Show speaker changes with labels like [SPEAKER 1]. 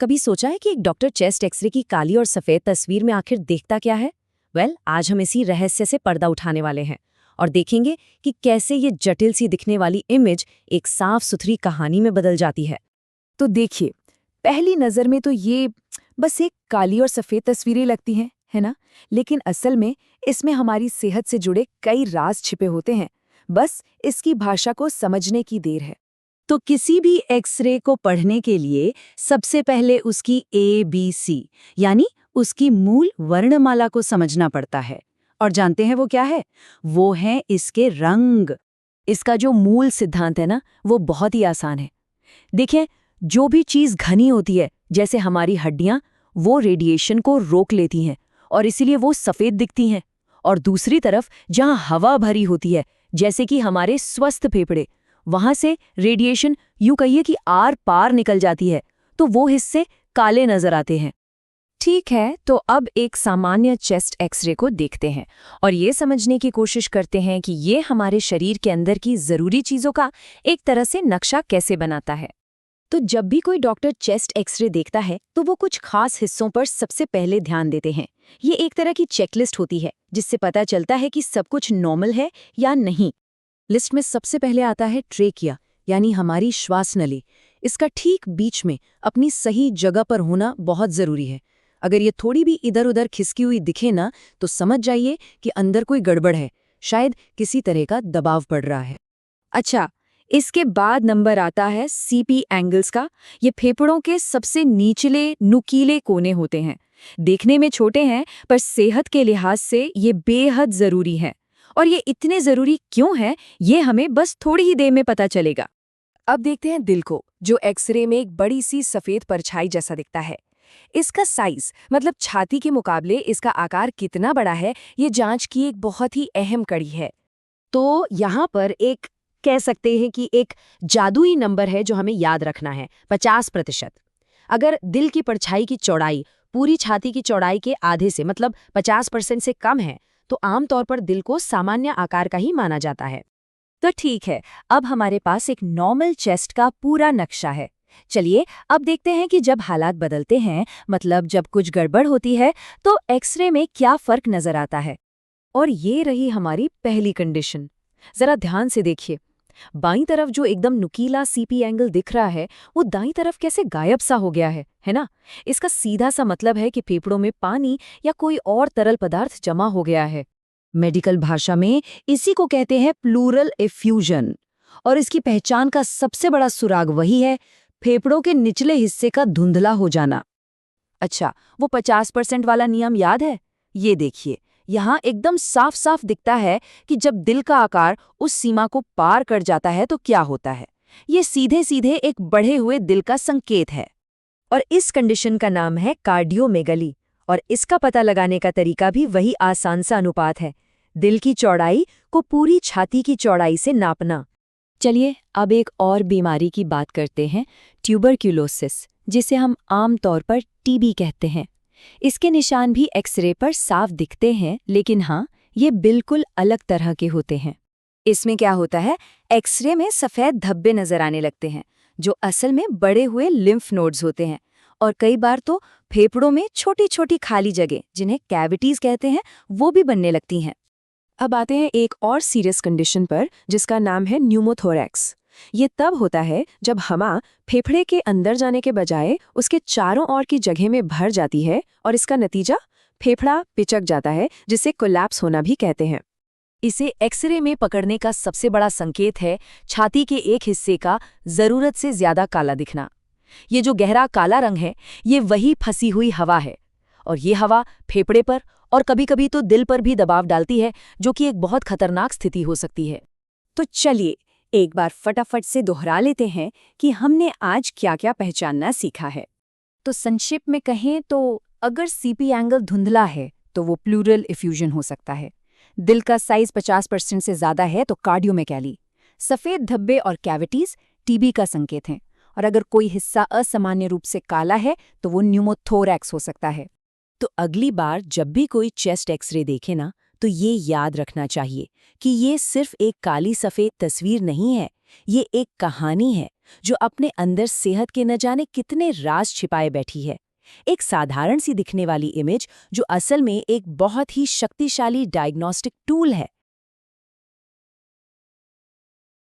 [SPEAKER 1] कभी सोचा है कि एक डॉक्टर चेस्ट एक्सरे की काली और सफ़ेद तस्वीर में आखिर देखता क्या है? आज हम इसी रहस्य से पर्दा उठाने वाले हैं और देखेंगे कि कैसे ये जटिल सी दिखने वाली इमेज एक साफ सुथरी कहानी में बदल जाती है।
[SPEAKER 2] तो देखिए, पहली नज़र में तो ये बस एक काली और सफ़ेद तस्वीरें लगती हैं, है ना? लेकिन असल में इसमें हमारी सेहत से जुड़े कई राज छिपे होते हैं। बस इसकी भाषा को समझने की देर है।
[SPEAKER 1] तो किसी भी एक्सरे को पढ़ने के लिए सबसे पहले उसकी ABC यानी उसकी मूल वर्णमाला को समझना पड़ता है। और जानते हैं वो क्या है? वो है इसके रंग। इसका जो मूल सिद्धांत है ना, वो बहुत ही आसान है। देखिए, जो भी चीज़ घनी होती है, जैसे हमारी हड्डियां, वो रेडिएशन को रोक लेती हैं और इसीलिए वो सफ़ेद दिखती हैं। और दूसरी तरफ जहां हवा भरी होती है, जैसे कि हमारे स्वस्थ फेफड़े, वहां से रेडिएशन यूं कहिए कि आर पार निकल जाती है, तो वो हिस्से काले नजर आते हैं।
[SPEAKER 2] ठीक है, तो अब एक सामान्य चेस्ट एक्सरे को देखते हैं और ये समझने की कोशिश करते हैं कि ये हमारे शरीर के अंदर की ज़रूरी चीज़ों का एक तरह से नक्शा कैसे बनाता है।
[SPEAKER 1] तो जब भी कोई डॉक्टर चेस्ट एक्सरे देखता है तो वो कुछ खास हिस्सों पर सबसे पहले ध्यान देते हैं। ये एक तरह की चेकलिस्ट होती है जिससे पता चलता है कि सब कुछ नॉर्मल है या नहीं। लिस्ट में सबसे पहले आता है ट्रेकिया, यानी हमारी श्वास नली। इसका ठीक बीच में अपनी सही जगह पर होना बहुत ज़रूरी है। अगर ये थोड़ी भी इधर उधर खिसकी हुई दिखे ना, तो समझ जाइए कि अंदर कोई गड़बड़ है, शायद किसी तरह का दबाव पड़ रहा है।
[SPEAKER 2] अच्छा, इसके बाद नंबर आता है सीपी एंगल्स का। ये फेफड़ों के सबसे निचले नुकीले कोने होते हैं। देखने में छोटे हैं, पर सेहत के लिहाज से ये बेहद ज़रूरी है। और ये इतने ज़रूरी क्यों है, ये हमें बस थोड़ी ही देर में पता चलेगा। अब देखते हैं दिल को, जो एक्सरे में एक बड़ी सी सफ़ेद परछाई जैसा दिखता है। इसका साइज, मतलब छाती के मुकाबले इसका आकार कितना बड़ा है, ये जांच की एक बहुत ही अहम कड़ी है।
[SPEAKER 1] तो यहाँ पर एक कह सकते हैं कि एक जादुई नंबर है जो हमें याद रखना है, 50%। अगर दिल की परछाई की चौड़ाई पूरी छाती की चौड़ाई के आधे से मतलब 50% से कम है, तो आमतौर पर दिल को सामान्य आकार का ही माना जाता है।
[SPEAKER 2] तो ठीक है, अब हमारे पास एक नॉर्मल चेस्ट का पूरा नक्शा है। चलिए अब देखते हैं कि जब हालात बदलते हैं, मतलब जब कुछ गड़बड़ होती है, तो एक्सरे में क्या फर्क नजर आता है।
[SPEAKER 1] और ये रही हमारी पहली कंडीशन। जरा ध्यान से देखिए, बाईं तरफ जो एकदम नुकीला सीपी एंगल दिख रहा है, वो दाईं तरफ कैसे गायब सा हो गया है ना? इसका सीधा सा मतलब है कि फेफड़ों में पानी या कोई और तरल पदार्थ जमा हो गया है। मेडिकल भाषा में इसी को कहते हैं प्लूरल एफ्यूजन। और इसकी पहचान का सबसे बड़ा सुराग वही है, फेफड़ों के निचले हिस्से का धुंधला हो जाना।
[SPEAKER 2] अच्छा, वो 50% वाला नियम याद है? ये देखिए, यहाँ एकदम साफ साफ दिखता है कि जब दिल का आकार उस सीमा को पार कर जाता है तो क्या होता है। ये सीधे सीधे एक बढ़े हुए दिल का संकेत है।
[SPEAKER 1] और इस कंडीशन का नाम है कार्डियोमेगली। और इसका पता लगाने का तरीका भी वही आसान सा अनुपात है, दिल की चौड़ाई को पूरी छाती की चौड़ाई से नापना। चलिए अब एक और बीमारी की बात करते हैं, ट्यूबरक्यूलोसिस, जिसे हम आम तौर पर टीबी कहते हैं। इसके निशान भी एक्सरे पर साफ दिखते हैं, लेकिन हाँ, ये बिल्कुल अलग तरह के होते हैं।
[SPEAKER 2] इसमें क्या होता है, एक्सरे में सफ़ेद धब्बे नजर आने लगते हैं, जो असल में बड़े हुए लिम्फ नोड्स होते हैं। और कई बार तो फेफड़ों में छोटी छोटी खाली जगह, जिन्हें कैविटीज कहते हैं, वो भी बनने लगती हैं।
[SPEAKER 1] अब आते हैं एक और सीरियस कंडीशन पर, जिसका नाम है न्यूमोथोरैक्स। ये तब होता है जब हवा फेफड़े के अंदर जाने के बजाय उसके चारों ओर की जगह में भर जाती है और इसका नतीजा फेफड़ा पिचक जाता है, जिसे कोलैप्स होना भी कहते हैं। इसे एक्सरे में पकड़ने का सबसे बड़ा संकेत है छाती के एक हिस्से का जरूरत से ज्यादा काला दिखना। ये जो गहरा काला रंग है, ये वही फंसी हुई हवा है। और ये हवा फेफड़े पर और कभी-कभी तो दिल पर भी दबाव डालती है, जो कि एक बहुत खतरनाक स्थिति हो सकती है।
[SPEAKER 2] तो चलिए एक बार फटाफट से दोहरा लेते हैं कि हमने आज क्या क्या पहचानना सीखा है। तो संक्षिप्त में कहें तो अगर सीपी एंगल धुंधला है तो वो प्लूरल एफ्यूजन हो सकता है। दिल का साइज 50% से ज़्यादा है तो कार्डियोमेगैली। सफ़ेद धब्बे और कैविटीज टीबी का संकेत हैं। और अगर कोई हिस्सा असामान्य रूप से काला है तो वो न्यूमोथोरैक्स हो सकता है।
[SPEAKER 1] तो अगली बार जब भी कोई चेस्ट एक्सरे देखे ना, तो ये याद रखना चाहिए कि ये सिर्फ एक काली सफ़ेद तस्वीर नहीं है, ये एक कहानी है जो अपने अंदर सेहत के न जाने कितने राज छिपाए बैठी है। एक साधारण सी दिखने वाली इमेज जो असल में एक बहुत ही शक्तिशाली डायग्नोस्टिक टूल है।